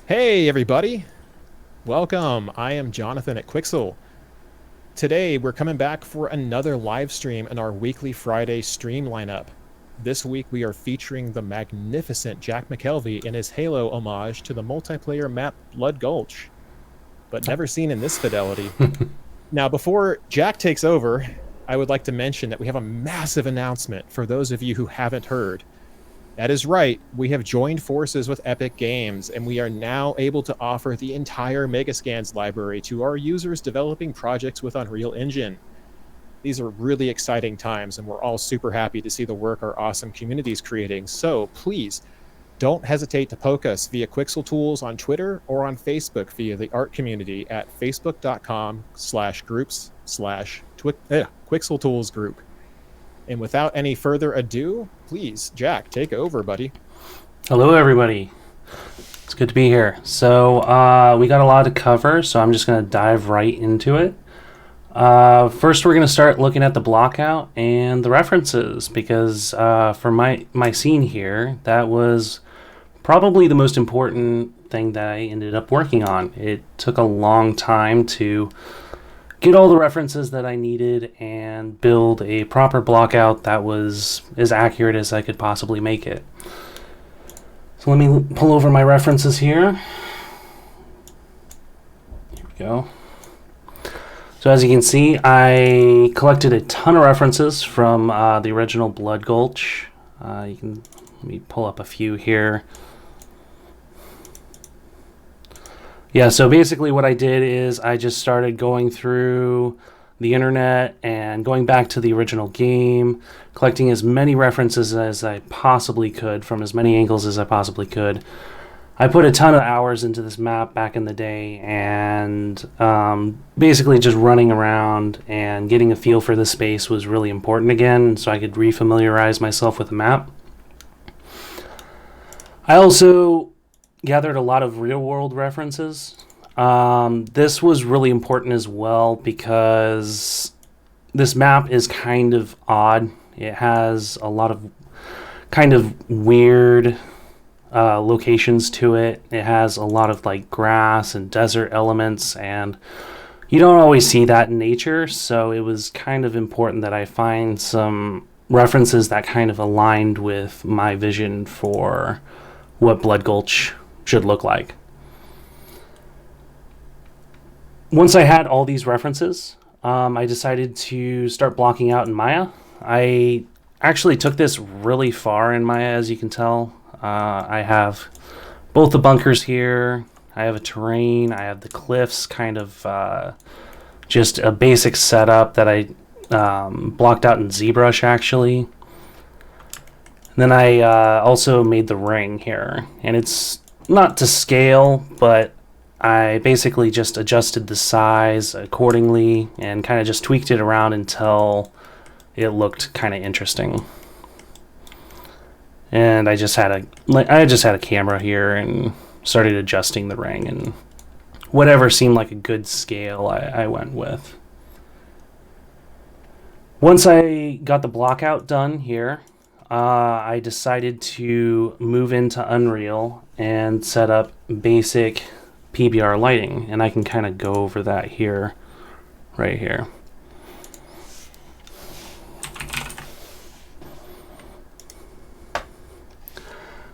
Hey everybody, welcome. I am Jonathan at Quixel. Today we're coming back for another live stream in our weekly Friday stream lineup. This week we are featuring the magnificent Jack McKelvie in his Halo homage to the multiplayer map Blood Gulch, but never seen in this fidelity. Now before Jack takes over, I would like to mention that we have a massive announcement for those of you who haven't heard. That is right, we have joined forces with Epic Games, and we are now able to offer the entire Megascans library to our users developing projects with Unreal Engine. These are really exciting times, and we're all super happy to see the work our awesome community is creating. So please, don't hesitate to poke us via Quixel Tools on Twitter or on Facebook via the art community at facebook.com/groups/Quixel Tools Group. And without any further ado, please, Jack, take over, buddy. Hello, everybody. It's good to be here. So we got a lot to cover, so I'm just going to dive right into it. First, we're going to start looking at the blockout and the references, because for my scene here, that was probably the most important thing that I ended up working on. It took a long time to get all the references that I needed and build a proper blockout that was as accurate as I could possibly make it. So let me pull over my references here. Here we go. So as you can see, I collected a ton of references from the original Blood Gulch. Let me pull up a few here. Yeah, so basically what I did is I just started going through the internet and going back to the original game, collecting as many references as I possibly could from as many angles as I possibly could. I put a ton of hours into this map back in the day, and basically just running around and getting a feel for the space was really important again, so I could refamiliarize myself with the map. I also gathered a lot of real-world references. This was really important as well because this map is kind of odd. It has a lot of kind of weird locations to it. It has a lot of like grass and desert elements, and you don't always see that in nature, so it was kind of important that I find some references that kind of aligned with my vision for what Blood Gulch should look like. Once I had all these references, I decided to start blocking out in Maya. I actually took this really far in Maya, as you can tell. I have both the bunkers here, I have a terrain, I have the cliffs, kind of just a basic setup that I blocked out in ZBrush actually. And then I also made the ring here, and it's not to scale, but I basically just adjusted the size accordingly and kind of just tweaked it around until it looked kind of interesting. And I just had a camera here and started adjusting the ring, and whatever seemed like a good scale I went with. Once I got the blockout done here, I decided to move into Unreal and set up basic PBR lighting, and I can kind of go over that here, right here.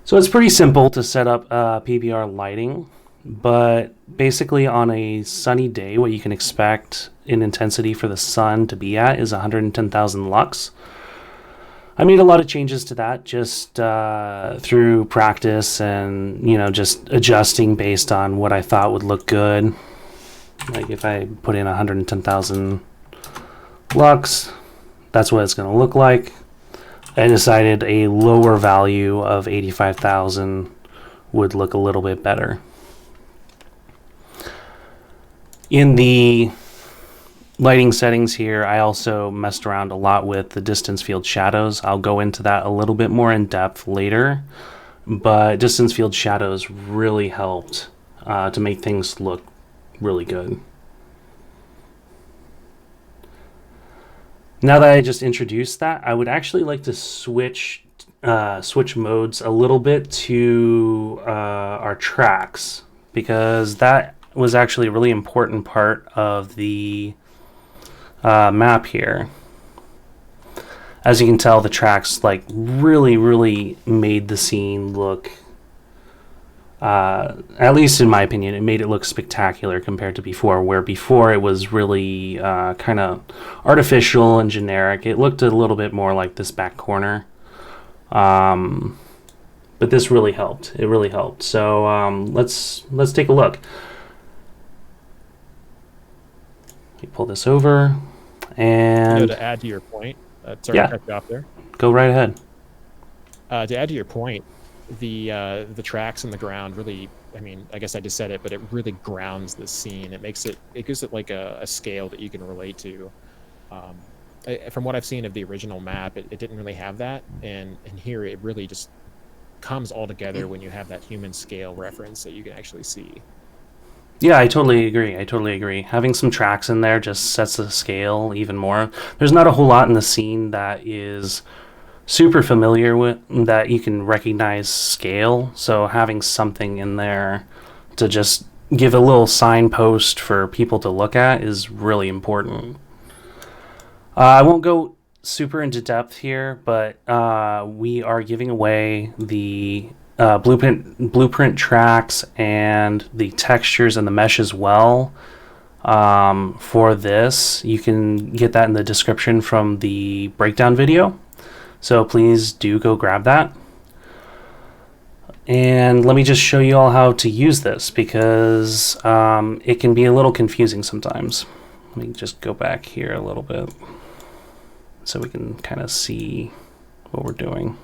So it's pretty simple to set up PBR lighting, but basically on a sunny day, what you can expect in intensity for the sun to be at is 110,000 lux. I made a lot of changes to that just through practice and, just adjusting based on what I thought would look good. Like if I put in 110,000 lux, that's what it's going to look like. I decided a lower value of 85,000 would look a little bit better. In the lighting settings here, I also messed around a lot with the distance field shadows. I'll go into that a little bit more in depth later, but distance field shadows really helped to make things look really good. Now that I just introduced that, I would actually like to switch modes a little bit to our tracks, because that was actually a really important part of the map here. As you can tell, the tracks like really made the scene look, at least in my opinion, it made it look spectacular compared to before, where before it was really kind of artificial and generic. It looked a little bit more like this back corner. But this really helped. It really helped. So let's take a look. Let me pull this over, and to add to your point, sorry yeah, to cut you off there. go right ahead. To add to your point, the tracks in the ground really, I mean, I guess I just said it, but it really grounds the scene. It makes it, it gives it like a scale that you can relate to. From what I've seen of the original map, it didn't really have that, and here it really just comes all together when you have that human scale reference that you can actually see. Yeah, I totally agree. I totally agree. Having some tracks in there just sets the scale even more. There's not a whole lot in the scene that is super familiar with, that you can recognize scale. So having something in there to just give a little signpost for people to look at is really important. I won't go super into depth here, but we are giving away the blueprint tracks and the textures and the mesh as well. For this, you can get that in the description from the breakdown video, so please do go grab that. And let me just show you all how to use this, because it can be a little confusing sometimes. Let me just go back here a little bit so we can kind of see what we're doing.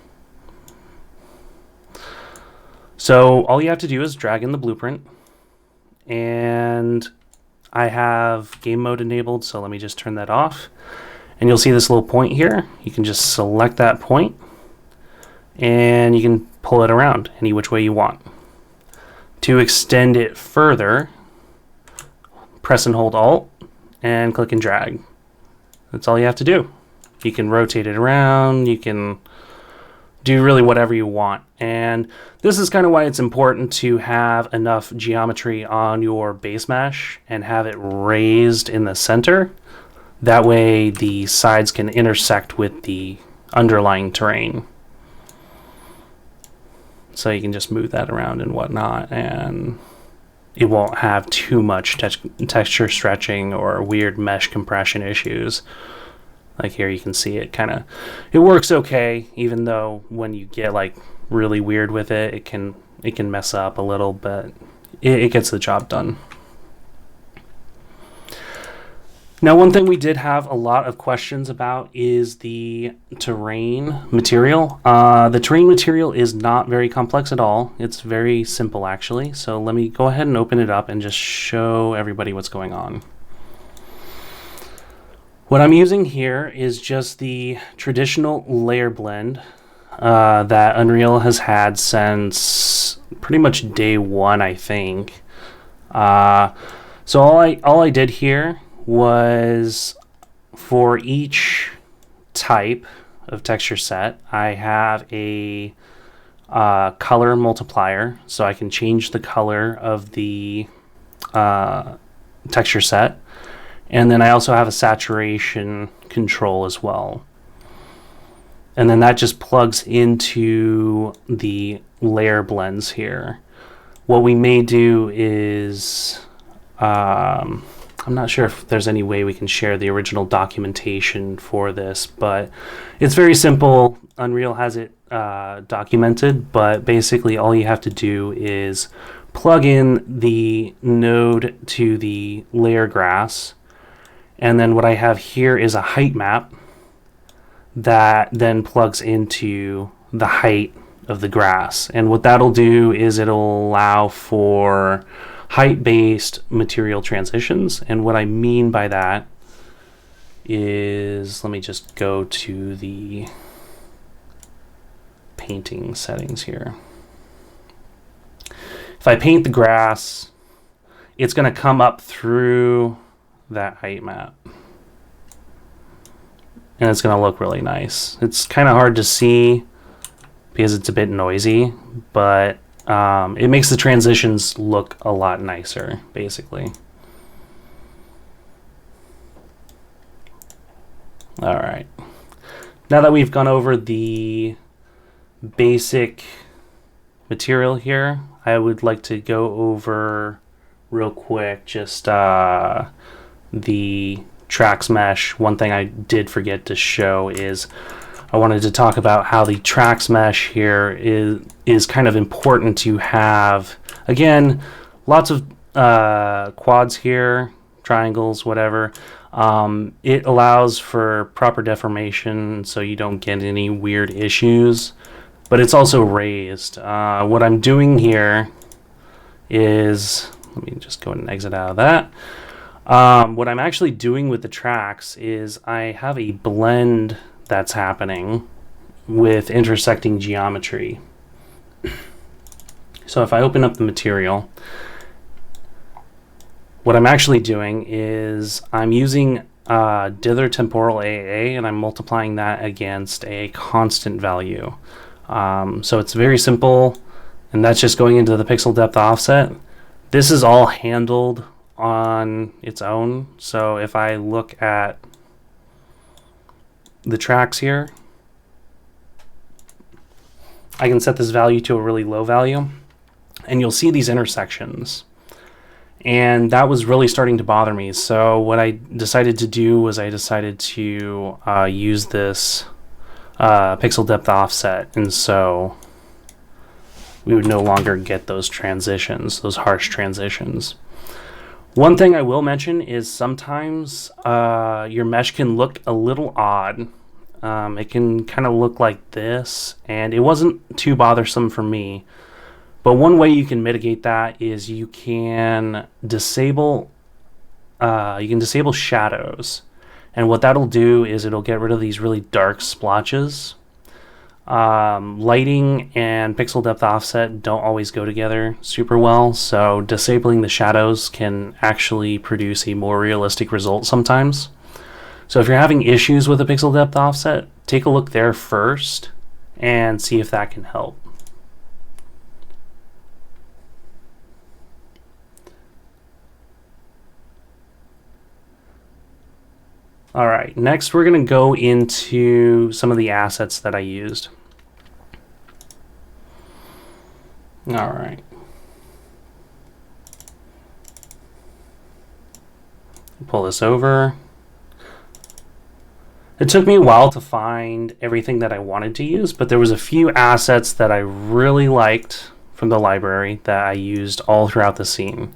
So all you have to do is drag in the blueprint, and I have game mode enabled, so let me just turn that off. And you'll see this little point here. You can just select that point, and you can pull it around any which way you want. To extend it further, press and hold Alt and click and drag. That's all you have to do. You can rotate it around, you can do really whatever you want. And this is kind of why it's important to have enough geometry on your base mesh and have it raised in the center. That way the sides can intersect with the underlying terrain. So you can just move that around and whatnot, and it won't have too much texture stretching or weird mesh compression issues. Like here you can see it it works okay, even though when you get like really weird with it, it can mess up a little, but it gets the job done. Now, one thing we did have a lot of questions about is the terrain material. The terrain material is not very complex at all. It's very simple, actually. So let me go ahead and open it up and just show everybody what's going on. What I'm using here is just the traditional layer blend that Unreal has had since pretty much day one, I think. So all I did here was, for each type of texture set, I have a color multiplier, so I can change the color of the texture set. And then I also have a saturation control as well. And then that just plugs into the layer blends here. What we may do is, I'm not sure if there's any way we can share the original documentation for this, but it's very simple. Unreal has it documented, but basically all you have to do is plug in the node to the layer grass. And then what I have here is a height map that then plugs into the height of the grass. And what that'll do is it'll allow for height-based material transitions. And what I mean by that is, let me just go to the painting settings here. If I paint the grass, it's going to come up through that height map, and it's going to look really nice. It's kind of hard to see because it's a bit noisy, but it makes the transitions look a lot nicer, basically. All right. Now that we've gone over the basic material here, I would like to go over real quick just the tracks mesh. One thing I did forget to show is I wanted to talk about how the tracks mesh here is kind of important to have. Again, lots of quads here, triangles, whatever. It allows for proper deformation so you don't get any weird issues, but it's also raised. What I'm doing here is, let me just go ahead and exit out of that. What I'm actually doing with the tracks is I have a blend that's happening with intersecting geometry. So if I open up the material, what I'm actually doing is I'm using dither temporal AA and I'm multiplying that against a constant value. So it's very simple, and that's just going into the pixel depth offset. This is all handled on its own. So if I look at the tracks here, I can set this value to a really low value, and you'll see these intersections. And that was really starting to bother me. So what I decided to do was I decided to use this pixel depth offset, and so we would no longer get those transitions, those harsh transitions. One thing I will mention is sometimes your mesh can look a little odd. It can kind of look like this, and it wasn't too bothersome for me. But one way you can mitigate that is you can disable shadows, and what that'll do is it'll get rid of these really dark splotches. Lighting and pixel depth offset don't always go together super well, so disabling the shadows can actually produce a more realistic result sometimes. So if you're having issues with the pixel depth offset, take a look there first and see if that can help. All right, next we're going to go into some of the assets that I used. All right. Pull this over. It took me a while to find everything that I wanted to use, but there was a few assets that I really liked from the library that I used all throughout the scene.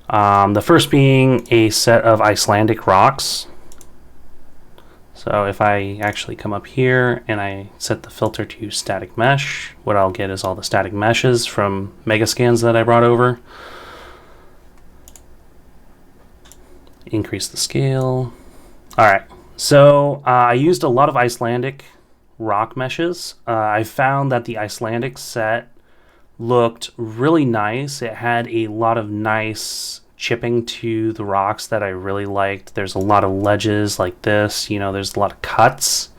The first being a set of Icelandic rocks. So if I actually come up here and I set the filter to static mesh, what I'll get is all the static meshes from Megascans that I brought over. Increase the scale. All right, so I used a lot of Icelandic rock meshes. I found that the Icelandic set looked really nice. It had a lot of nice chipping to the rocks that I really liked. There's a lot of ledges like this, you know, there's a lot of cuts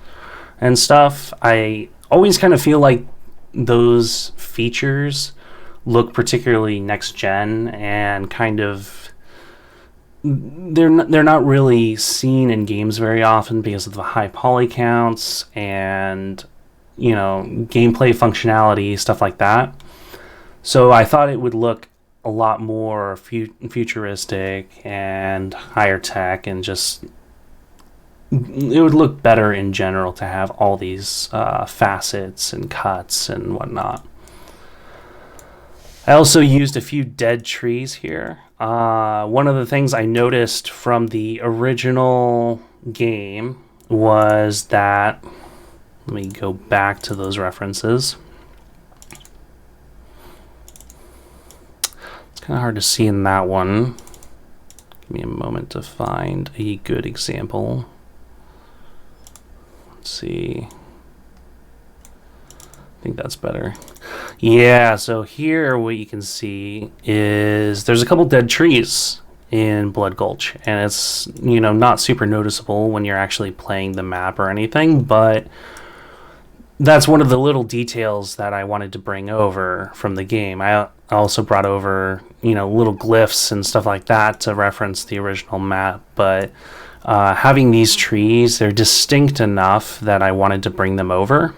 and stuff. I always kind of feel like those features look particularly next gen and kind of they're not really seen in games very often because of the high poly counts and, you know, gameplay functionality, stuff like that. So I thought it would look a lot more futuristic and higher tech, and just it would look better in general to have all these facets and cuts and whatnot. I also used a few dead trees here. One of the things I noticed from the original game was that, let me go back to those references. Kind of hard to see in that one. Give me a moment to find a good example. Let's see. I think that's better. Yeah, so here what you can see is there's a couple dead trees in Blood Gulch, and it's, you know, not super noticeable when you're actually playing the map or anything, but that's one of the little details that I wanted to bring over from the game. I also brought over, little glyphs and stuff like that to reference the original map, but having these trees, they're distinct enough that I wanted to bring them over.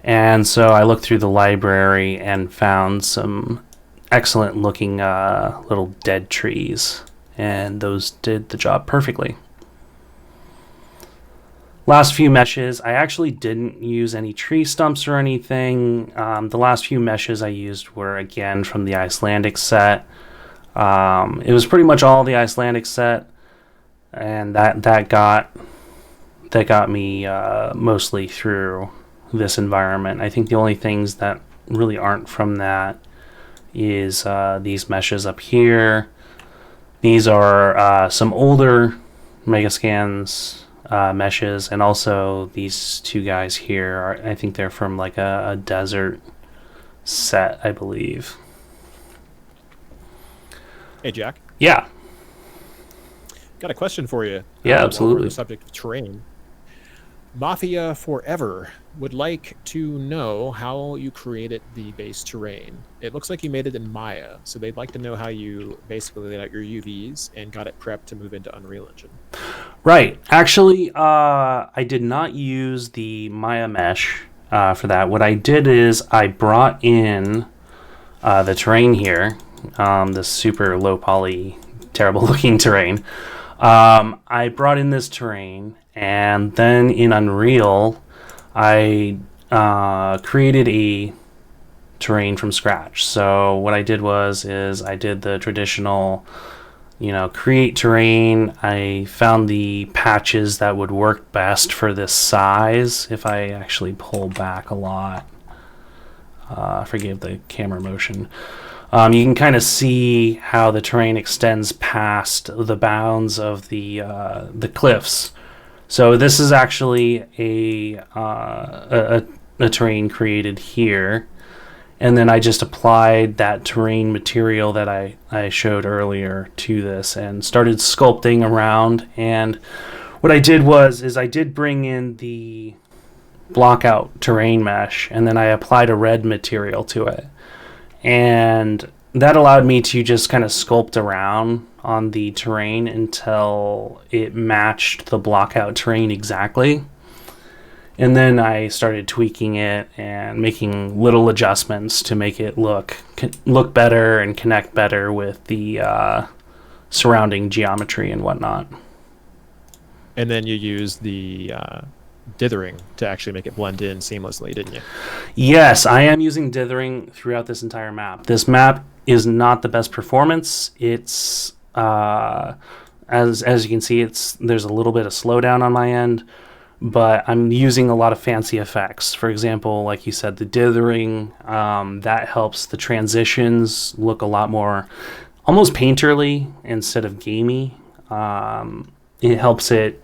And so I looked through the library and found some excellent looking little dead trees, and those did the job perfectly. Last few meshes, I actually didn't use any tree stumps or anything. The last few meshes I used were again from the Icelandic set. It was pretty much all the Icelandic set, and that got me mostly through this environment. I think the only things that really aren't from that is these meshes up here. These are some older Megascans meshes, and also these two guys here I think they're from like a desert set, I believe. Hey, Jack. Yeah. Got a question for you. Yeah, while absolutely. we're on the subject of terrain. Mafia Forever would like to know how you created the base terrain. It looks like you made it in Maya, so they'd like to know how you basically laid out your UVs and got it prepped to move into Unreal Engine. Right. Actually, I did not use the Maya mesh for that. What I did is I brought in the terrain here, this super low poly, terrible looking terrain. I brought in this terrain, and then in Unreal, I created a terrain from scratch. So what I did is I did the traditional, create terrain. I found the patches that would work best for this size. If I actually pull back a lot, forgive the camera motion. You can kind of see how the terrain extends past the bounds of the cliffs. So this is actually a terrain created here, and then I just applied that terrain material that I showed earlier to this and started sculpting around. And what I did is I did bring in the Blockout terrain mesh, and then I applied a red material to it. And that allowed me to just kind of sculpt around on the terrain until it matched the Blockout terrain exactly. And then I started tweaking it and making little adjustments to make it look better and connect better with the surrounding geometry and whatnot. And then you used the dithering to actually make it blend in seamlessly, didn't you? Yes, I am using dithering throughout this entire map. This map is not the best performance. It's as you can see, there's a little bit of slowdown on my end, but I'm using a lot of fancy effects. For example, like you said, the dithering, that helps the transitions look a lot more almost painterly instead of gamey. It helps it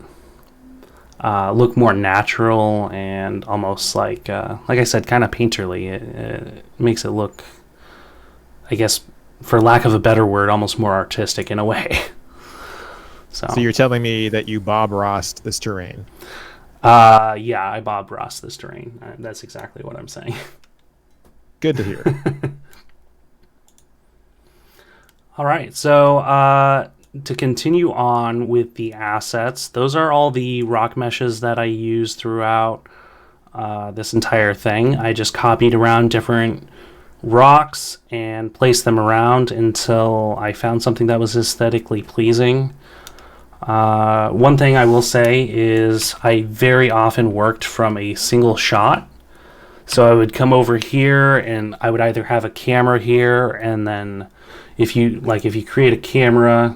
look more natural and almost like I said, kind of painterly. It makes it look, I guess, for lack of a better word, almost more artistic in a way. So you're telling me that you Bob Rossed this terrain? Yeah, I Bob Ross this terrain. That's exactly what I'm saying. Good to hear. All right, so to continue on with the assets, those are all the rock meshes that I used throughout this entire thing. I just copied around different rocks and placed them around until I found something that was aesthetically pleasing. One thing I will say is I very often worked from a single shot. So I would come over here and I would either have a camera here, and then if you create a camera,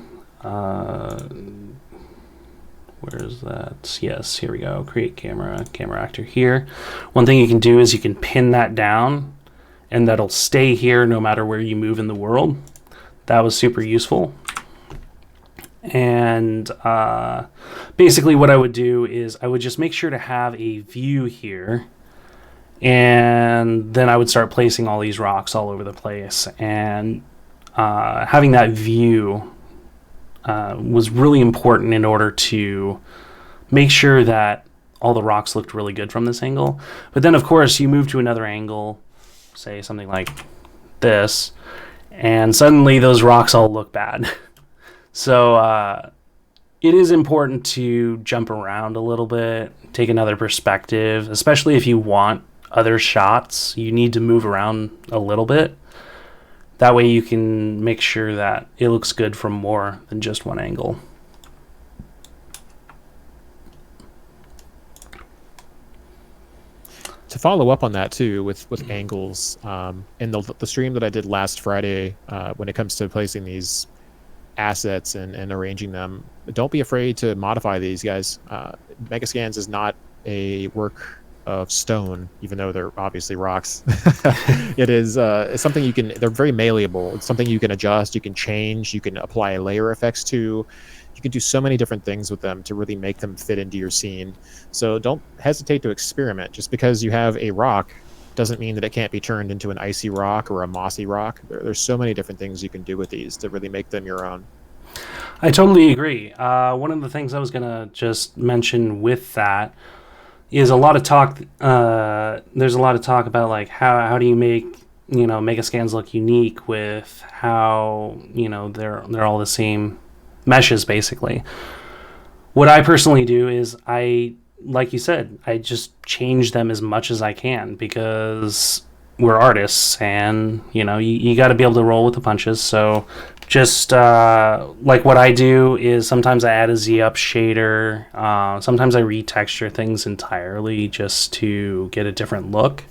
where's that? Yes, here we go. Create camera actor here. One thing you can do is you can pin that down, and that'll stay here no matter where you move in the world. That was super useful. And basically what I would do is I would just make sure to have a view here, and then I would start placing all these rocks all over the place. And having that view was really important in order to make sure that all the rocks looked really good from this angle. But then, of course, you move to another angle, say something like this, and suddenly those rocks all look bad. So it is important to jump around a little bit, take another perspective, especially if you want other shots. You need to move around a little bit. That way you can make sure that it looks good from more than just one angle. To follow up on that too, with angles, in the stream that I did last Friday, when it comes to placing these assets and arranging them, don't be afraid to modify these guys. Megascans is not a work of stone, even though they're obviously rocks. It is it's something you can. They're very malleable. It's something you can adjust, you can change, you can apply layer effects to. You can do so many different things with them to really make them fit into your scene. So don't hesitate to experiment. Just because you have a rock doesn't mean that it can't be turned into an icy rock or a mossy rock. There's so many different things you can do with these to really make them your own. I totally agree. One of the things I was going to just mention with that is a lot of talk. There's a lot of talk about like how do you make Megascans look unique with how they're all the same meshes basically. What I personally do is like you said, I just change them as much as I can because we're artists and you got to be able to roll with the punches. So just like what I do is sometimes I add a Zup shader. Sometimes I retexture things entirely just to get a different look.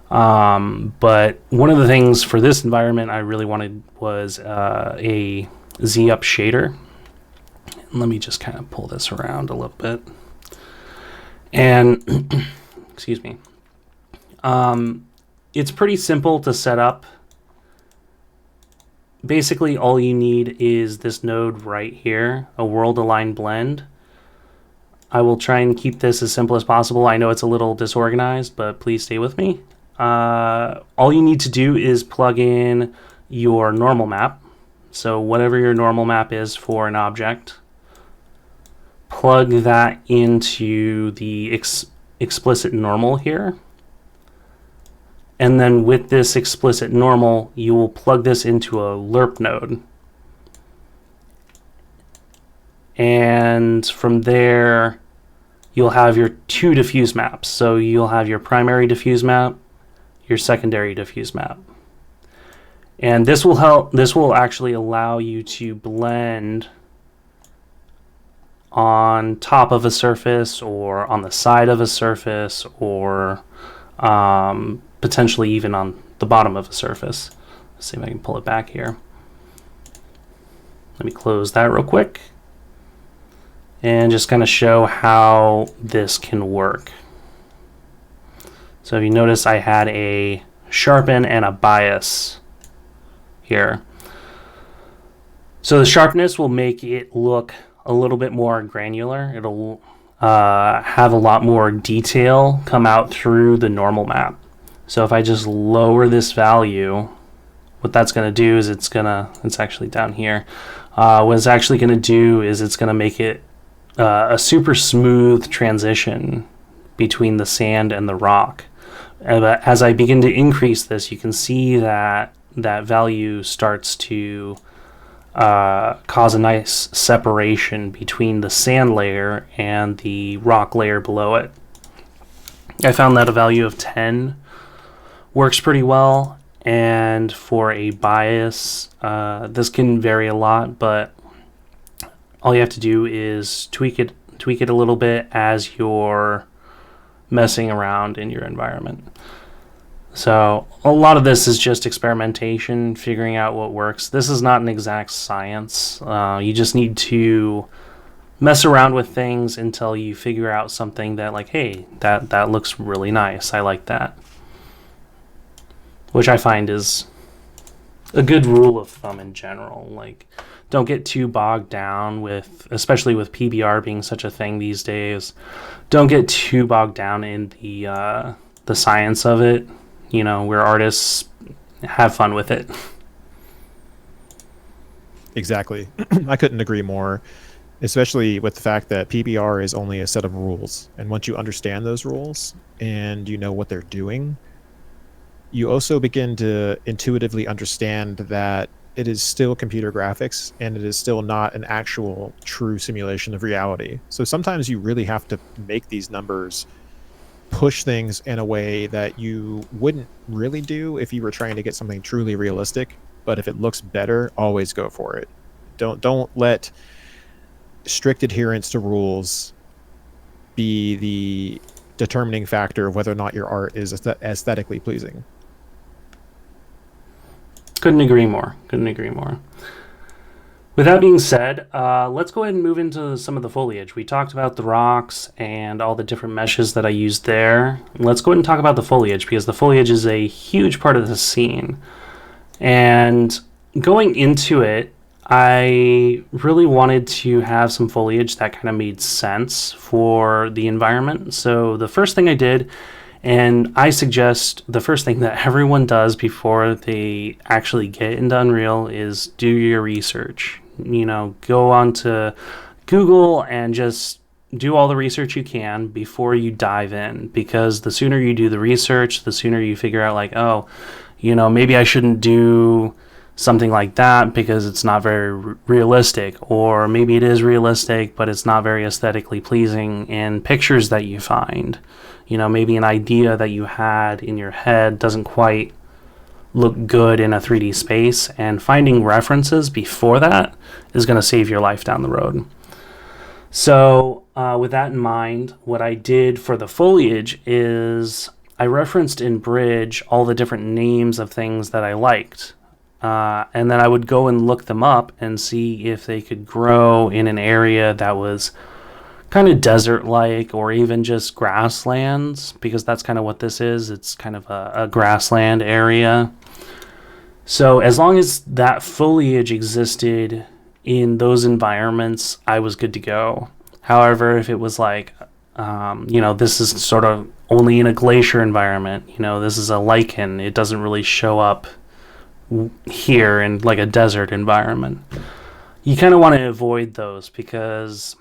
But one of the things for this environment I really wanted was a Zup shader. Let me just kind of pull this around a little bit. And excuse me. It's pretty simple to set up. Basically, all you need is this node right here, a world align blend. I will try and keep this as simple as possible. I know it's a little disorganized, but please stay with me. All you need to do is plug in your normal map. So whatever your normal map is for an object, plug that into the explicit normal here. And then with this explicit normal, you will plug this into a lerp node. And from there, you'll have your two diffuse maps. So you'll have your primary diffuse map, your secondary diffuse map. And this will actually allow you to blend on top of a surface or on the side of a surface or potentially even on the bottom of a surface. Let's see if I can pull it back here. Let me close that real quick and just kind of show how this can work. So if you notice, I had a sharpen and a bias here. So the sharpness will make it look a little bit more granular. It'll have a lot more detail come out through the normal map. So if I just lower this value, what that's going to do is it's actually down here. What it's actually going to do is it's going to make it a super smooth transition between the sand and the rock. As I begin to increase this, you can see that value starts to cause a nice separation between the sand layer and the rock layer below it. I found that a value of 10 works pretty well, and for a bias, this can vary a lot, but all you have to do is tweak it a little bit as you're messing around in your environment. So a lot of this is just experimentation, figuring out what works. This is not an exact science. You just need to mess around with things until you figure out something that, like, hey, that looks really nice. I like that. Which I find is a good rule of thumb in general. Like, don't get too bogged down with, especially with PBR being such a thing these days, don't get too bogged down in the science of it. We're artists, have fun with it. Exactly. I couldn't agree more. especially with the fact that PBR is only a set of rules. And once you understand those rules and you know what they're doing, you also begin to intuitively understand that it is still computer graphics and it is still not an actual true simulation of reality. So sometimes you really have to make these numbers push things in a way that you wouldn't really do if you were trying to get something truly realistic. But if it looks better, always go for it. Don't let strict adherence to rules be the determining factor of whether or not your art is aesthetically pleasing. Couldn't agree more. Couldn't agree more. With that being said, let's go ahead and move into some of the foliage. We talked about the rocks and all the different meshes that I used there. Let's go ahead and talk about the foliage, because the foliage is a huge part of the scene. And going into it, I really wanted to have some foliage that kind of made sense for the environment. So the first thing I did, and I suggest the first thing that everyone does before they actually get into Unreal, is do your research. You know, go onto Google and just do all the research you can before you dive in, because the sooner you do the research, the sooner you figure out, like, oh, you know, maybe I shouldn't do something like that because it's not very realistic, or maybe it is realistic but it's not very aesthetically pleasing in pictures that you find. You know, maybe an idea that you had in your head doesn't quite look good in a 3D space, and finding references before that is going to save your life down the road. So with that in mind, what I did for the foliage is I referenced in Bridge all the different names of things that I liked. And then I would go and look them up and see if they could grow in an area that was kind of desert-like, or even just grasslands, because that's kind of what this is. It's kind of a grassland area. So as long as that foliage existed in those environments, I was good to go. However, if it was like, you know, this is sort of only in a glacier environment, you know, this is a lichen, it doesn't really show up here in like a desert environment. You kind of want to avoid those, because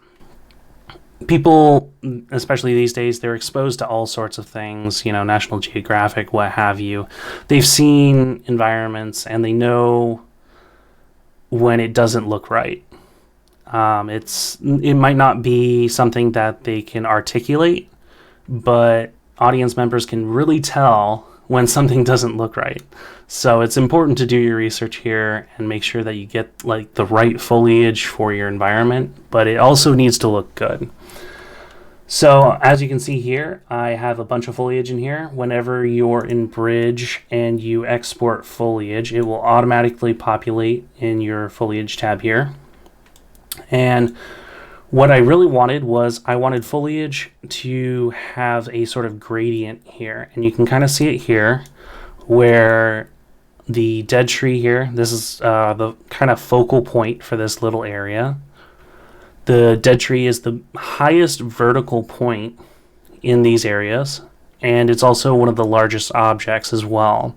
people, especially these days, they're exposed to all sorts of things, you know, National Geographic, what have you. They've seen environments and they know when it doesn't look right. It might not be something that they can articulate, but audience members can really tell when something doesn't look right. So it's important to do your research here and make sure that you get like the right foliage for your environment, but it also needs to look good. So as you can see here, I have a bunch of foliage in here. Whenever you're in Bridge and you export foliage, it will automatically populate in your foliage tab here. And what I really wanted was I wanted foliage to have a sort of gradient here. And you can kind of see it here where the dead tree here, this is the kind of focal point for this little area. The dead tree is the highest vertical point in these areas, and it's also one of the largest objects as well.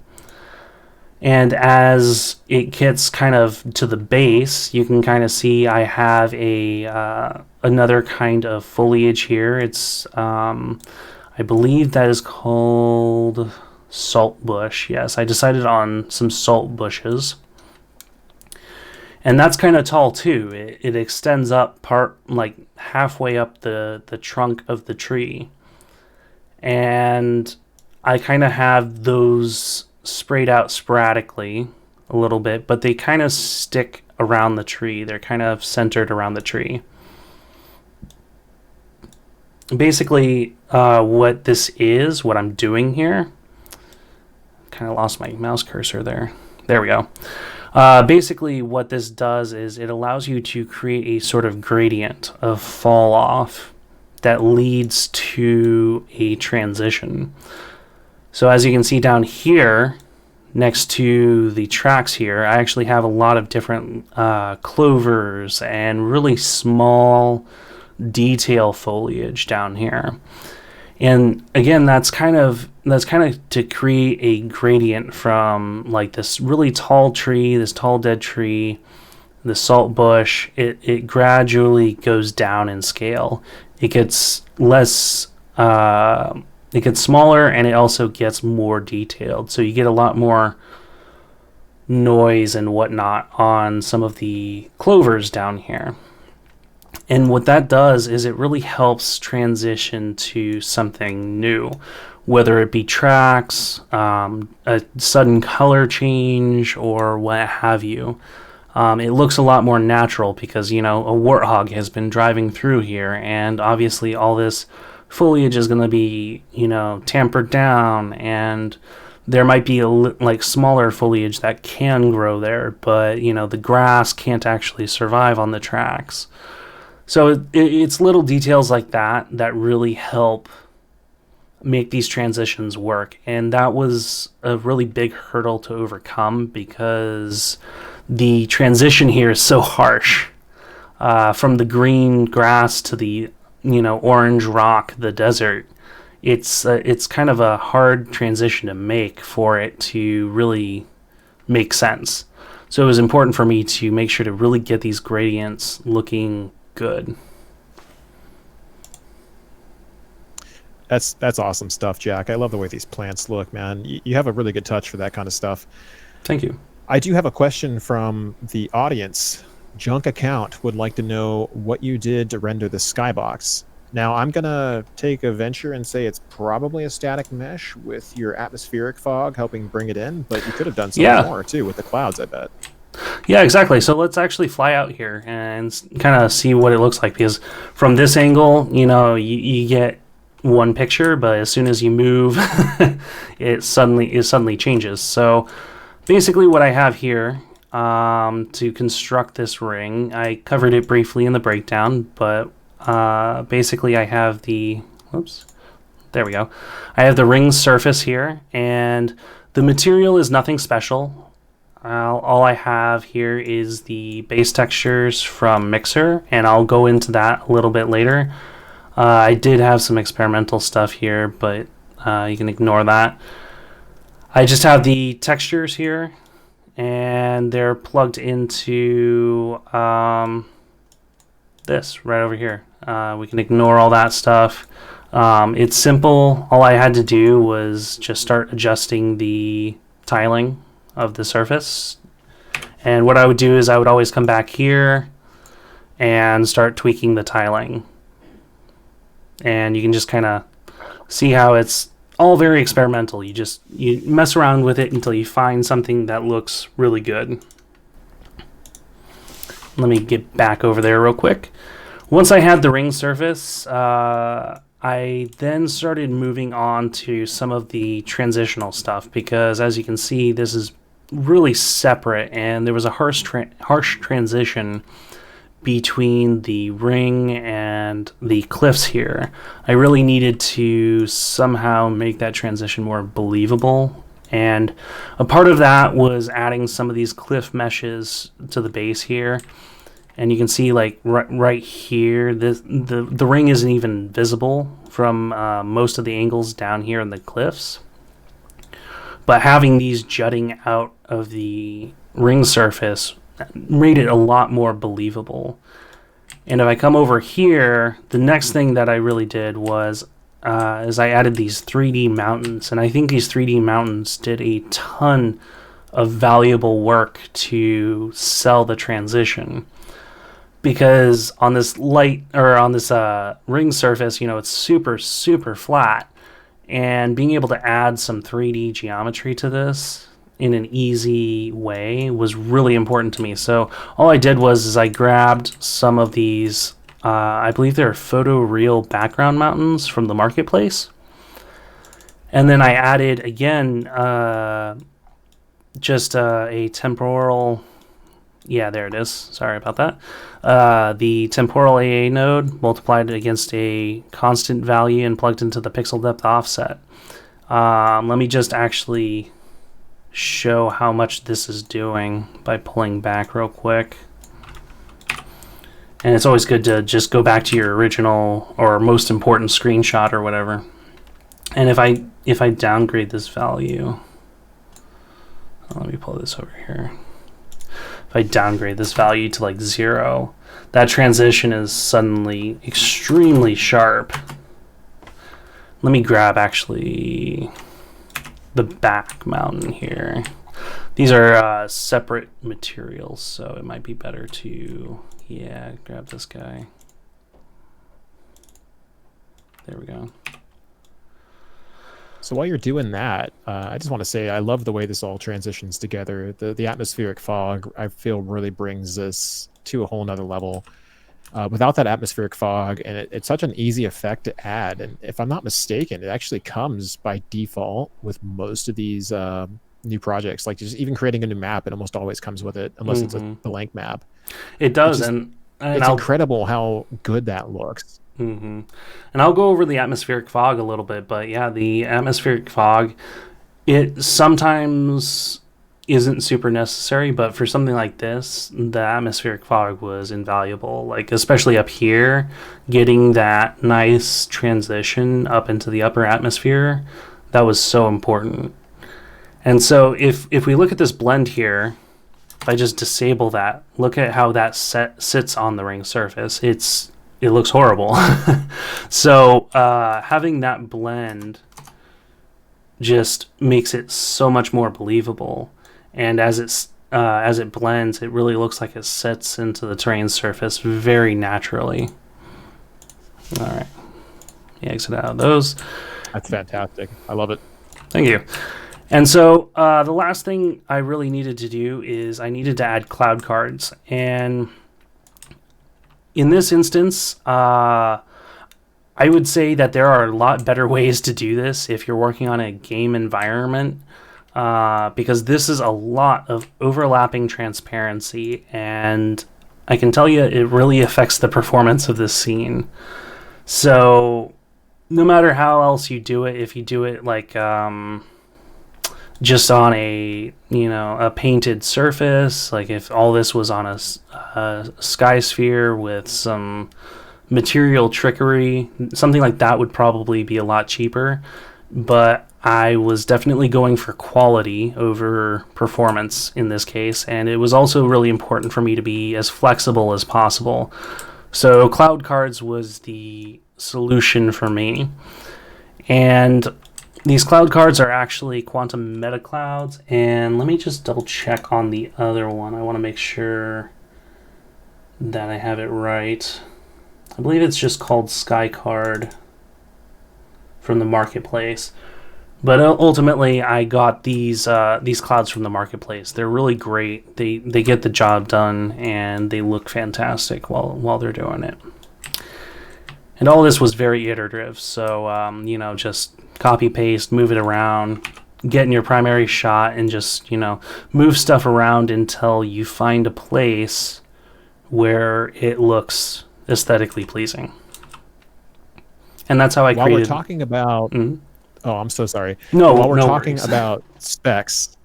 And as it gets kind of to the base, you can kind of see I have another kind of foliage here. It's I believe that is called salt bush. Yes, I decided on some salt bushes. And that's kind of tall too. It extends up like halfway up the trunk of the tree. And I kind of have those sprayed out sporadically a little bit, but they kind of stick around the tree. They're kind of centered around the tree. Basically, what this is, what I'm doing here, kind of lost my mouse cursor there. There we go. Basically, what this does is it allows you to create a sort of gradient of fall off that leads to a transition. So as you can see down here, next to the tracks here, I actually have a lot of different clovers and really small detail foliage down here. And again, that's kind of to create a gradient from like this really tall tree, this tall dead tree, the salt bush, it gradually goes down in scale. It gets less, it gets smaller, and it also gets more detailed. So you get a lot more noise and whatnot on some of the clovers down here. And what that does is it really helps transition to something new, whether it be tracks, a sudden color change, or what have you. It looks a lot more natural because, a warthog has been driving through here, and obviously all this foliage is going to be, tampered down, and there might be smaller foliage that can grow there, but, the grass can't actually survive on the tracks. So it's little details like that that really help make these transitions work. And that was a really big hurdle to overcome because the transition here is so harsh. From the green grass to the, orange rock, the desert, it's kind of a hard transition to make for it to really make sense. So it was important for me to make sure to really get these gradients looking good. That's awesome stuff, Jack. I love the way these plants look, man. You have a really good touch for that kind of stuff. Thank you. I do have a question from the audience. Junk Account would like to know what you did to render the skybox. Now, I'm going to take a venture and say it's probably a static mesh with your atmospheric fog helping bring it in, but you could have done something more, too, with the clouds, I bet. Yeah, exactly. So let's actually fly out here and kind of see what it looks like, because from this angle, you get one picture, but as soon as you move, it suddenly changes. So basically what I have here to construct this ring, I covered it briefly in the breakdown, but basically I have there we go. I have the ring surface here, and the material is nothing special. All I have here is the base textures from Mixer, and I'll go into that a little bit later. I did have some experimental stuff here, but you can ignore that. I just have the textures here, and they're plugged into this right over here. We can ignore all that stuff. It's simple. All I had to do was just start adjusting the tiling of the surface. And what I would do is I would always come back here and start tweaking the tiling. And you can just kind of see how it's all very experimental. You mess around with it until you find something that looks really good. Let me get back over there real quick. Once I had the ring surface, I then started moving on to some of the transitional stuff, because as you can see, this is really separate, and there was a harsh transition between the ring and the cliffs here. I really needed to somehow make that transition more believable, and a part of that was adding some of these cliff meshes to the base here. And you can see, like, right here, the ring isn't even visible from most of the angles down here in the cliffs. But having these jutting out of the ring surface made it a lot more believable. And if I come over here, the next thing that I really did was is I added these 3D mountains. And I think these 3D mountains did a ton of valuable work to sell the transition. Because on this ring surface, it's super, super flat. And being able to add some 3D geometry to this in an easy way was really important to me. So all I did was I grabbed some of these, I believe they're photoreal background mountains from the marketplace. And then I added, again, just a temporal... Yeah, there it is. Sorry about that. The temporal AA node multiplied against a constant value and plugged into the pixel depth offset. Let me just actually show how much this is doing by pulling back real quick. And it's always good to just go back to your original or most important screenshot or whatever. And if I downgrade this value, let me pull this over here. if I downgrade this value to like 0, that transition is suddenly extremely sharp. Let me grab actually the back mountain here. These are separate materials, so it might be better to, yeah, grab this guy. There we go. So while you're doing that, I just want to say I love the way this all transitions together. The atmospheric fog, I feel, really brings this to a whole nother level. Without that atmospheric fog, and it's such an easy effect to add. And if I'm not mistaken, it actually comes by default with most of these new projects. Like just even creating a new map, it almost always comes with it, unless it's a blank map. It does, and it's incredible how good that looks. And I'll go over the atmospheric fog a little bit, but yeah, the atmospheric fog, it sometimes isn't super necessary, but for something like this, the atmospheric fog was invaluable. Like especially up here, getting that nice transition up into the upper atmosphere, that was so important. And so if we look at this blend here, if I just disable that, look at how that sits on the ring surface. It looks horrible. So having that blend just makes it so much more believable. And as it blends, it really looks like it sets into the terrain surface very naturally. All right, exit out of those. That's fantastic. I love it. Thank you. And so the last thing I really needed to do is I needed to add cloud cards. And in this instance, I would say that there are a lot better ways to do this if you're working on a game environment, because this is a lot of overlapping transparency, and I can tell you it really affects the performance of this scene. So no matter how else you do it, if you do it like just on a painted surface, like if all this was on a sky sphere with some material trickery, something like that would probably be a lot cheaper. But I was definitely going for quality over performance in this case, and it was also really important for me to be as flexible as possible. So cloud cards was the solution for me. And these cloud cards are actually quantum meta clouds, and let me just double check on the other one. I want to make sure that I have it right. I believe it's just called Sky Card from the marketplace. But ultimately, I got these clouds from the marketplace. They're really great. They get the job done, and they look fantastic while they're doing it. And all this was very iterative, so just copy paste, move it around, get in your primary shot, and just move stuff around until you find a place where it looks aesthetically pleasing. And that's how I created. While we're talking about, oh, I'm so sorry. No, while we're no talking worries. about specs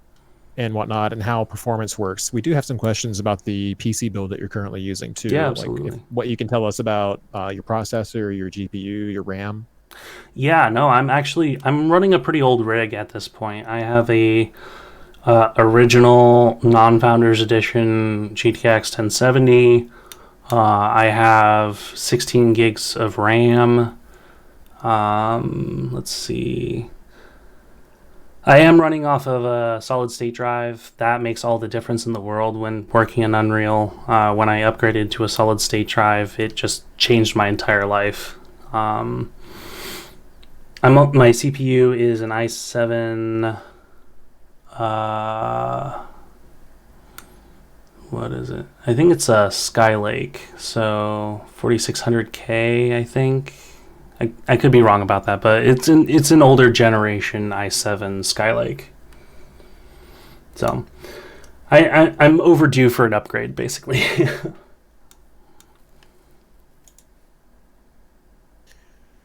and whatnot and how performance works, we do have some questions about the PC build that you're currently using too. Yeah, absolutely. Like what you can tell us about your processor, your GPU, your RAM. Yeah, no, I'm running a pretty old rig at this point. I have a original non-Founders Edition GTX 1070. I have 16 gigs of RAM. Let's see. I am running off of a solid state drive. That makes all the difference in the world when working in Unreal. When I upgraded to a solid state drive, it just changed my entire life. My CPU is an i7. What is it? I think it's a Skylight. So 4600K, I think. I could be wrong about that, but it's an older generation i7 Skylight. So I'm overdue for an upgrade, basically.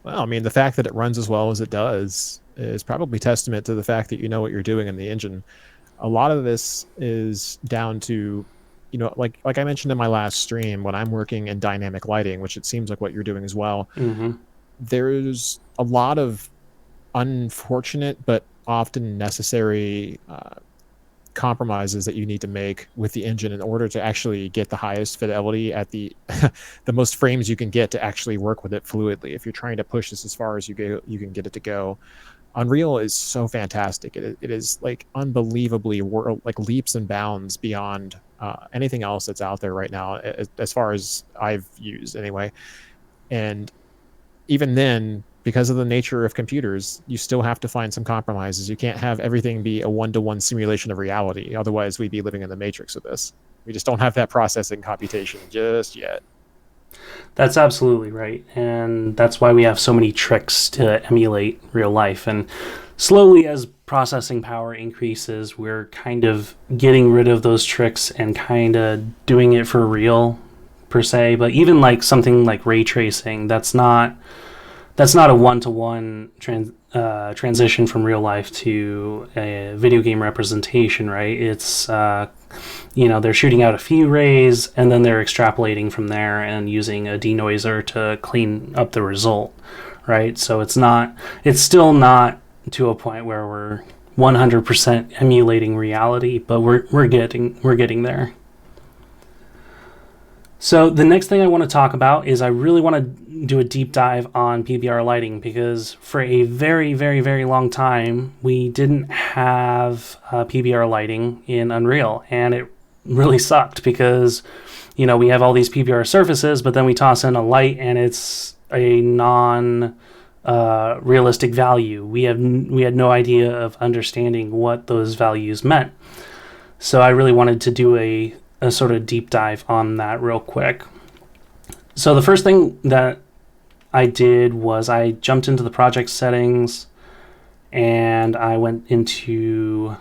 Well, I mean, the fact that it runs as well as it does is probably testament to the fact that you know what you're doing in the engine. A lot of this is down to, like I mentioned in my last stream, when I'm working in dynamic lighting, which it seems like what you're doing as well. Mm-hmm. There's a lot of unfortunate but often necessary compromises that you need to make with the engine in order to actually get the highest fidelity at the the most frames you can get to actually work with it fluidly. If you're trying to push this as far as you can get it to go. Unreal is so fantastic. It is like unbelievably like leaps and bounds beyond anything else that's out there right now, as far as I've used anyway. And even then, because of the nature of computers, you still have to find some compromises. You can't have everything be a one-to-one simulation of reality. Otherwise, we'd be living in the matrix of this. We just don't have that processing computation just yet. That's absolutely right. And that's why we have so many tricks to emulate real life. And slowly, as processing power increases, we're kind of getting rid of those tricks and kind of doing it for real, per se. But even like something like ray tracing, that's not a one-to-one transition from real life to a video game representation, right? It's they're shooting out a few rays and then they're extrapolating from there and using a denoiser to clean up the result, right? So it's still not to a point where we're 100% emulating reality, but we're getting there. So the next thing I want to talk about is I really want to do a deep dive on PBR lighting, because for a very, very, very long time, we didn't have PBR lighting in Unreal, and it really sucked because, we have all these PBR surfaces, but then we toss in a light and it's a realistic value. We had no idea of understanding what those values meant. So I really wanted to do a sort of deep dive on that real quick. So the first thing that I did was I jumped into the project settings and I went into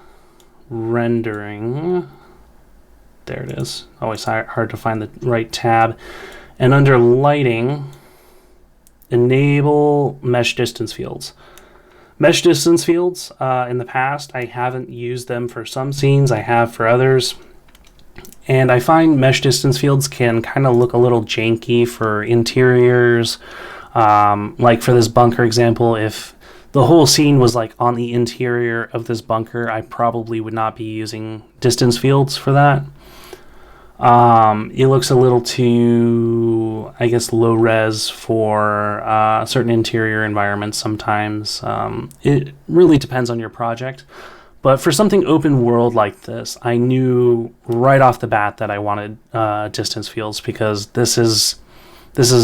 rendering. There it is. Always hard to find the right tab. And under lighting, enable mesh distance fields. Mesh distance fields, in the past, I haven't used them for some scenes. I have for others. And I find mesh distance fields can kind of look a little janky for interiors. Like for this bunker example, if the whole scene was like on the interior of this bunker, I probably would not be using distance fields for that. It looks a little too, I guess, low res for certain interior environments sometimes. It really depends on your project. But for something open world like this, I knew right off the bat that I wanted distance fields, because this is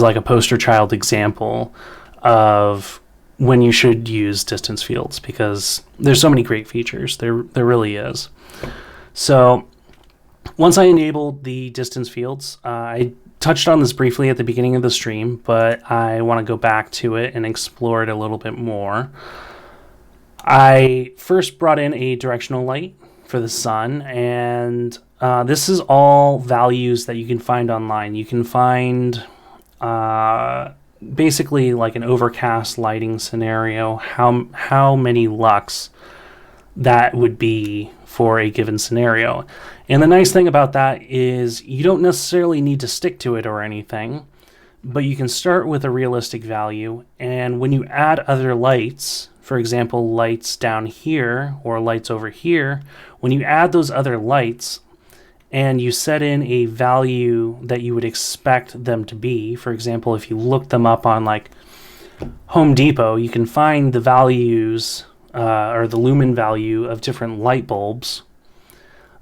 like a poster child example of when you should use distance fields, because there's so many great features. There really is. So once I enabled the distance fields, I touched on this briefly at the beginning of the stream, but I want to go back to it and explore it a little bit more. I first brought in a directional light for the sun, and this is all values that you can find online. You can find basically like an overcast lighting scenario, how many lux that would be for a given scenario. And the nice thing about that is you don't necessarily need to stick to it or anything, but you can start with a realistic value, and when you add other lights, for example, lights down here or lights over here, when you add those other lights and you set in a value that you would expect them to be, for example, if you look them up on like Home Depot, you can find the values or the lumen value of different light bulbs.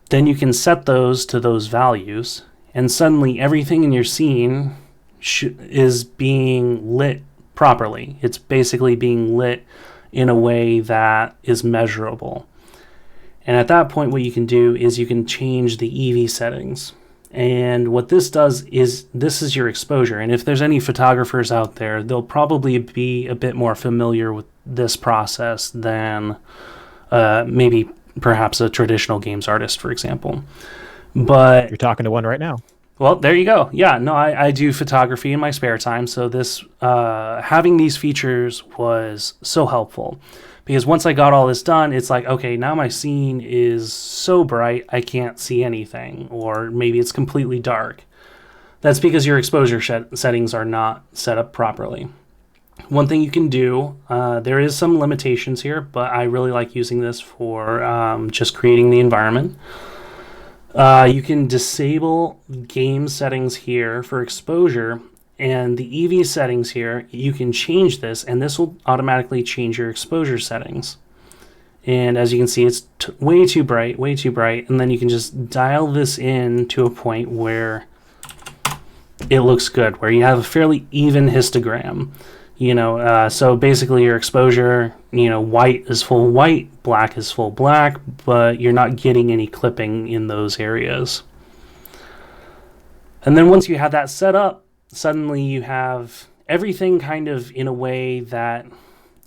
Then you can set those to those values, and suddenly everything in your scene is being lit properly. It's basically being lit in a way that is measurable. And at that point, what you can do is you can change the EV settings. And what this does is this is your exposure. And if there's any photographers out there, they'll probably be a bit more familiar with this process than maybe perhaps a traditional games artist, for example. But you're talking to one right now. Well, there you go. Yeah, no, I do photography in my spare time, so this having these features was so helpful, because once I got all this done, it's like, okay, now my scene is so bright I can't see anything, or maybe it's completely dark. That's because your exposure settings are not set up properly. One thing you can do, there is some limitations here, but I really like using this for just creating the environment. You can disable game settings here for exposure, and the EV settings here, you can change this, and this will automatically change your exposure settings. And as you can see, it's way too bright, and then you can just dial this in to a point where it looks good, where you have a fairly even histogram. So basically your exposure, white is full white, black is full black, but you're not getting any clipping in those areas. And then once you have that set up, suddenly you have everything kind of in a way that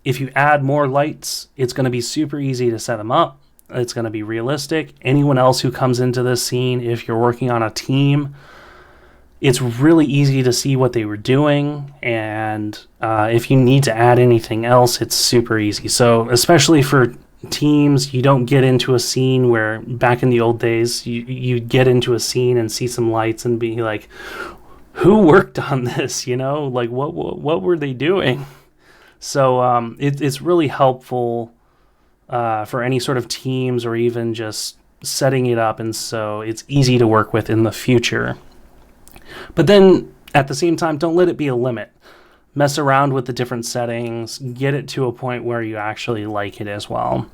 if you add more lights, it's going to be super easy to set them up. It's going to be realistic. Anyone else who comes into this scene, if you're working on a team, it's really easy to see what they were doing, and if you need to add anything else, it's super easy. So especially for teams, you don't get into a scene where back in the old days, you get into a scene and see some lights and be like, who worked on this? Like what were they doing? So it's really helpful for any sort of teams or even just setting it up, and so it's easy to work with in the future. But then, at the same time, don't let it be a limit. Mess around with the different settings. Get it to a point where you actually like it as well.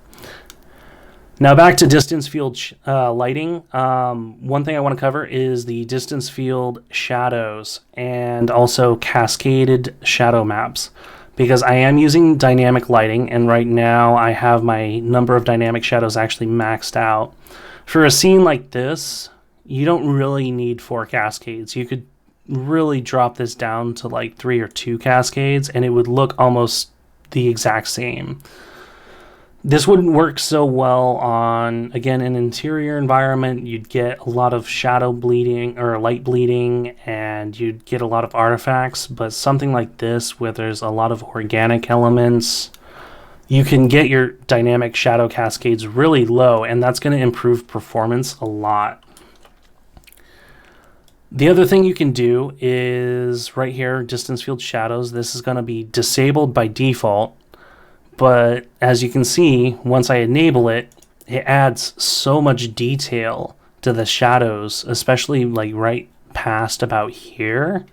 Now back to distance field lighting. One thing I want to cover is the distance field shadows and also cascaded shadow maps. Because I am using dynamic lighting, and right now I have my number of dynamic shadows actually maxed out. For a scene like this, you don't really need 4 cascades. You could really drop this down to like 3 or 2 cascades and it would look almost the exact same. This wouldn't work so well on, again, an interior environment. You'd get a lot of shadow bleeding or light bleeding, and you'd get a lot of artifacts. But something like this, where there's a lot of organic elements, you can get your dynamic shadow cascades really low, and that's going to improve performance a lot. The other thing you can do is right here, distance field shadows. This is going to be disabled by default, but as you can see, once I enable it, it adds so much detail to the shadows, especially like right past about here,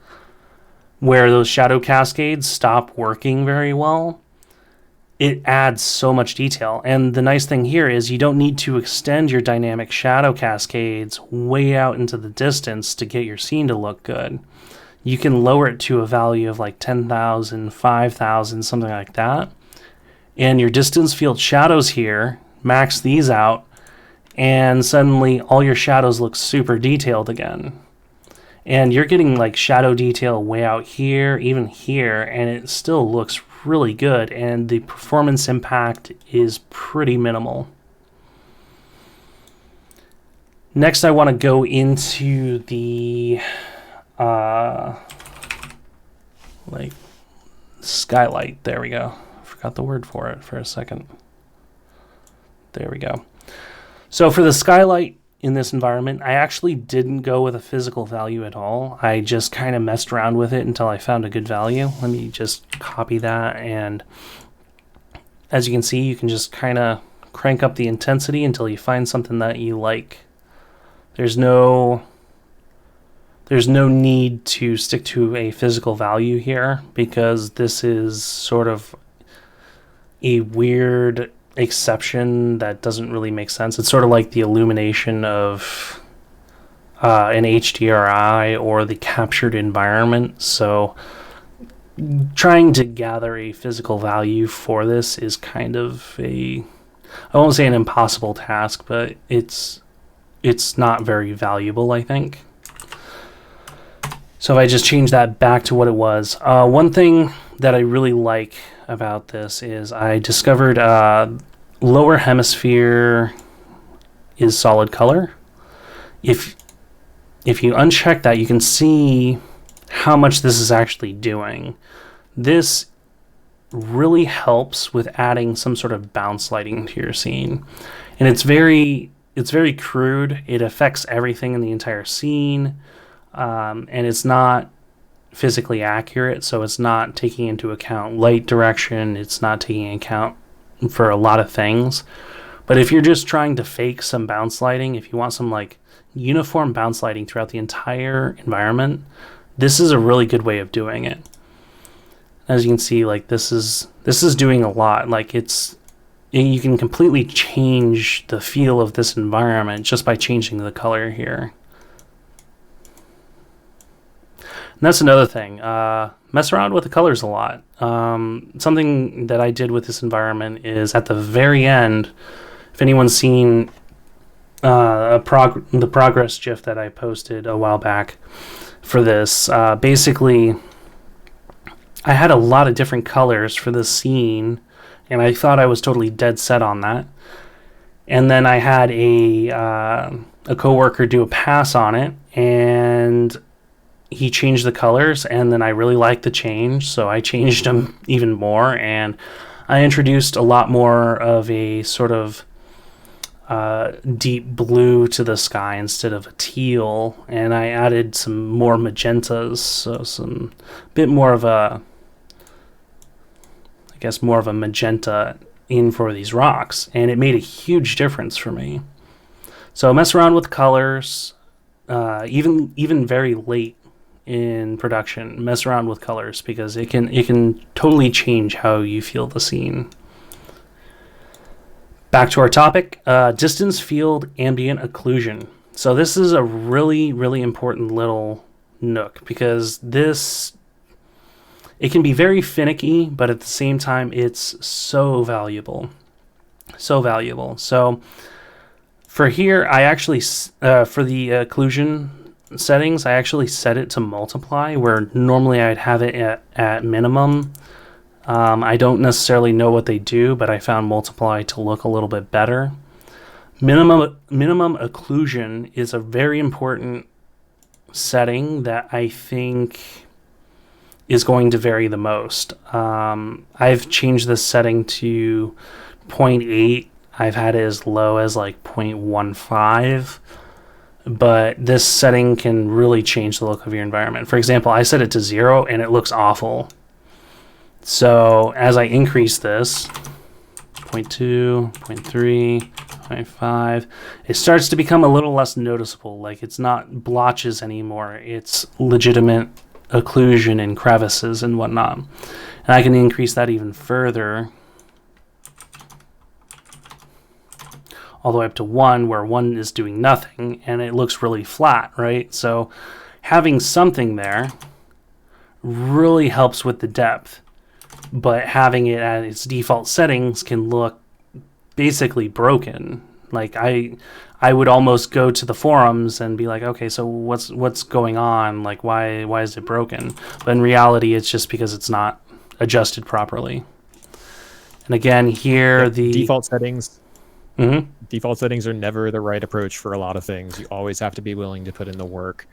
where those shadow cascades stop working very well. It adds so much detail. And the nice thing here is you don't need to extend your dynamic shadow cascades way out into the distance to get your scene to look good. You can lower it to a value of like 10,000, 5,000, something like that. And your distance field shadows here, max these out, and suddenly all your shadows look super detailed again. And you're getting like shadow detail way out here, even here, and it still looks really good, and the performance impact is pretty minimal. Next, I want to go into the like Skylight. There we go. Forgot the word for it for a second. There we go. So for the Skylight in this environment, I actually didn't go with a physical value at all. I just kind of messed around with it until I found a good value. Let me just copy that, and as you can see, you can just kind of crank up the intensity until you find something that you like. There's no need to stick to a physical value here, because this is sort of a weird exception that doesn't really make sense. It's sort of like the illumination of an HDRI or the captured environment. So trying to gather a physical value for this is kind of I won't say an impossible task, but it's not very valuable, I think. So if I just change that back to what it was. One thing that I really like about this is I discovered lower hemisphere is solid color. If you uncheck that, you can see how much this is actually doing. This really helps with adding some sort of bounce lighting to your scene. And it's very crude. It affects everything in the entire scene. And it's not physically accurate, so it's not taking into account light direction, it's not taking into account for a lot of things. But if you're just trying to fake some bounce lighting, if you want some like uniform bounce lighting throughout the entire environment, this is a really good way of doing it. As you can see, like this is doing a lot. Like you can completely change the feel of this environment just by changing the color here. And that's another thing. Mess around with the colors a lot. Something that I did with this environment is at the very end, if anyone's seen the progress GIF that I posted a while back for this, basically I had a lot of different colors for the scene, and I thought I was totally dead set on that. And then I had a coworker do a pass on it, and he changed the colors, and then I really liked the change, so I changed them even more, and I introduced a lot more of a sort of deep blue to the sky instead of a teal, and I added some more magentas, so some bit more of a, I guess more of a magenta in for these rocks, and it made a huge difference for me. So mess around with colors, even very late in production, mess around with colors, because it can totally change how you feel the scene. Back to our topic, distance field ambient occlusion. So this is a really, really important little nook, because it can be very finicky, but at the same time, it's so valuable. So valuable. So for here, I actually, for the occlusion settings, I actually set it to multiply, where normally I'd have it at minimum. I don't necessarily know what they do, but I found multiply to look a little bit better. Minimum occlusion is a very important setting that I think is going to vary the most. I've changed this setting to 0.8. I've had it as low as like 0.15. But this setting can really change the look of your environment. For example, I set it to 0 and it looks awful. So as I increase this, 0.2, 0.3, 0.5, it starts to become a little less noticeable. Like it's not blotches anymore. It's legitimate occlusion and crevices and whatnot. And I can increase that even further, all the way up to 1, where 1 is doing nothing, and it looks really flat, right? So having something there really helps with the depth, but having it at its default settings can look basically broken. Like I would almost go to the forums and be like, okay, so what's going on? Like why is it broken? But in reality, it's just because it's not adjusted properly. And again, here the default settings. Mm-hmm. Default settings are never the right approach for a lot of things. You always have to be willing to put in the work.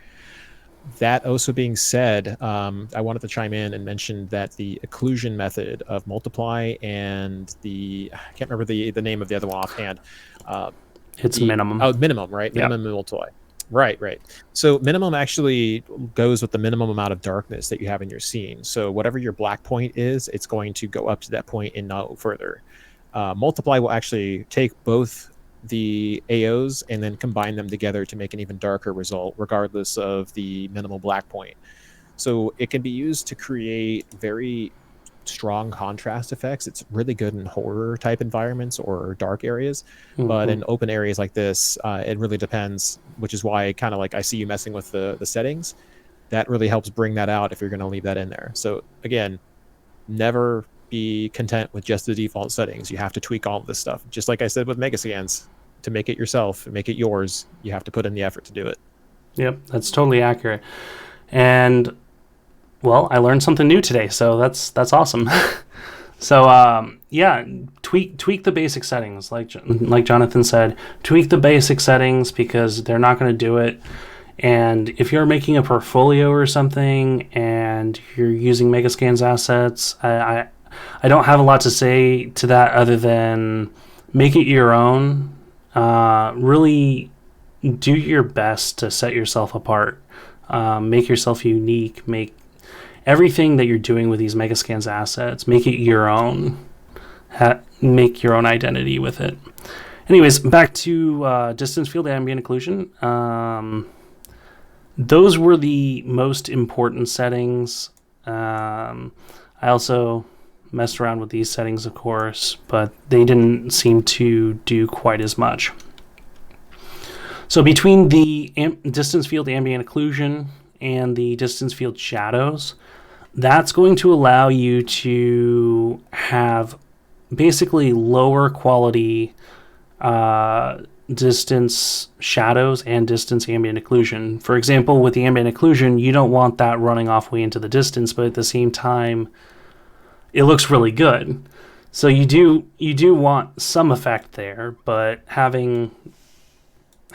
That also being said, I wanted to chime in and mention that the occlusion method of multiply and I can't remember the name of the other one offhand. It's minimum. Oh, minimum, right? Yep. Minimum multiply. Right. So minimum actually goes with the minimum amount of darkness that you have in your scene. So whatever your black point is, it's going to go up to that point and no further. Multiply will actually take both the AOs and then combine them together to make an even darker result, regardless of the minimal black point. So it can be used to create very strong contrast effects. It's really good in horror type environments or dark areas, but in open areas like this, it really depends, which is why kind of like I see you messing with the settings. That really helps bring that out if you're going to leave that in there. So again, never be content with just the default settings. You have to tweak all of this stuff. Just like I said with Megascans, to make it yourself, make it yours, you have to put in the effort to do it. Yep, that's totally accurate. And well, I learned something new today, so that's awesome. So yeah, tweak the basic settings, like Jonathan said. Tweak the basic settings because they're not going to do it. And if you're making a portfolio or something and you're using Megascans assets, I don't have a lot to say to that other than make it your own. Really do your best to set yourself apart. Make yourself unique. everything that you're doing with these Megascans assets, make it your own. Make your own identity with it. Anyways, back to distance field ambient occlusion. Those were the most important settings. I also messed around with these settings, of course, but they didn't seem to do quite as much. So between the distance field ambient occlusion and the distance field shadows, that's going to allow you to have basically lower quality distance shadows and distance ambient occlusion. For example, with the ambient occlusion, you don't want that running off way into the distance, but at the same time, it looks really good. So you do want some effect there, but having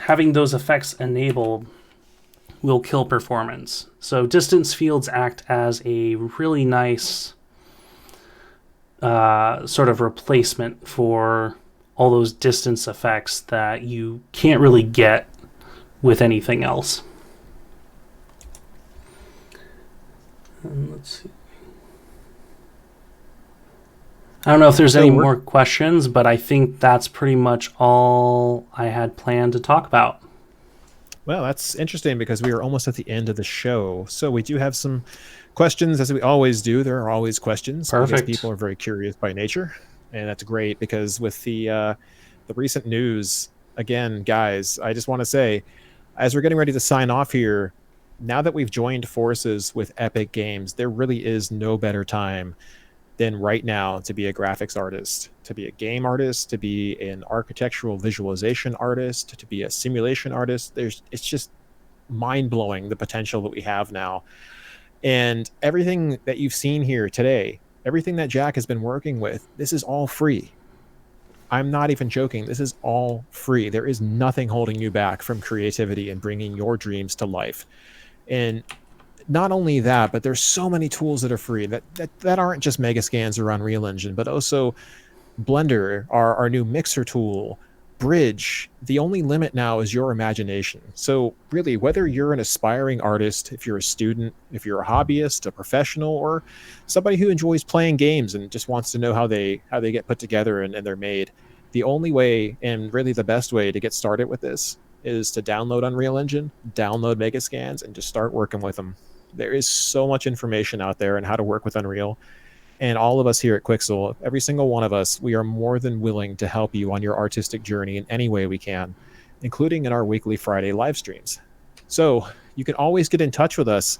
those effects enabled will kill performance. So distance fields act as a really nice sort of replacement for all those distance effects that you can't really get with anything else. And let's see. I don't know if there's any more questions, but I think that's pretty much all I had planned to talk about. Well, that's interesting because we are almost at the end of the show. So we do have some questions, as we always do. There are always questions. Perfect. Because people are very curious by nature. And that's great because with the recent news, again, guys, I just want to say, as we're getting ready to sign off here, now that we've joined forces with Epic Games, there really is no better time than right now to be a graphics artist, to be a game artist, to be an architectural visualization artist, to be a simulation artist. It's just mind-blowing the potential that we have now. And everything that you've seen here today, everything that Jack has been working with, this is all free. I'm not even joking. This is all free. There is nothing holding you back from creativity and bringing your dreams to life. And not only that, but there's so many tools that are free that aren't just Megascans or Unreal Engine, but also Blender, our new mixer tool, Bridge. The only limit now is your imagination. So really, whether you're an aspiring artist, if you're a student, if you're a hobbyist, a professional, or somebody who enjoys playing games and just wants to know how they get put together and they're made, the only way and really the best way to get started with this is to download Unreal Engine, download Megascans, and just start working with them. There is so much information out there on how to work with Unreal. And all of us here at Quixel, every single one of us, we are more than willing to help you on your artistic journey in any way we can, including in our weekly Friday live streams. So you can always get in touch with us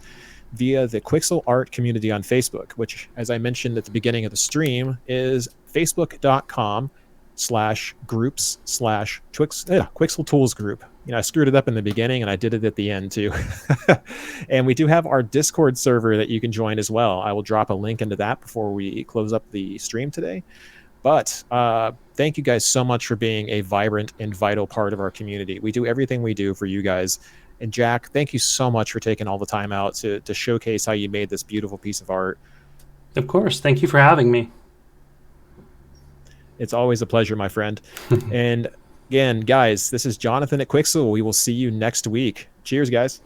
via the Quixel Art community on Facebook, which, as I mentioned at the beginning of the stream, is facebook.com/groups/Quixel Tools Group. You know, I screwed it up in the beginning and I did it at the end too. And we do have our Discord server that you can join as well. I will drop a link into that before we close up the stream today. But thank you guys so much for being a vibrant and vital part of our community. We do everything we do for you guys. And Jack, thank you so much for taking all the time out to showcase how you made this beautiful piece of art. Of course. Thank you for having me. It's always a pleasure, my friend. And again, guys, this is Jonathan at Quixel. We will see you next week. Cheers, guys.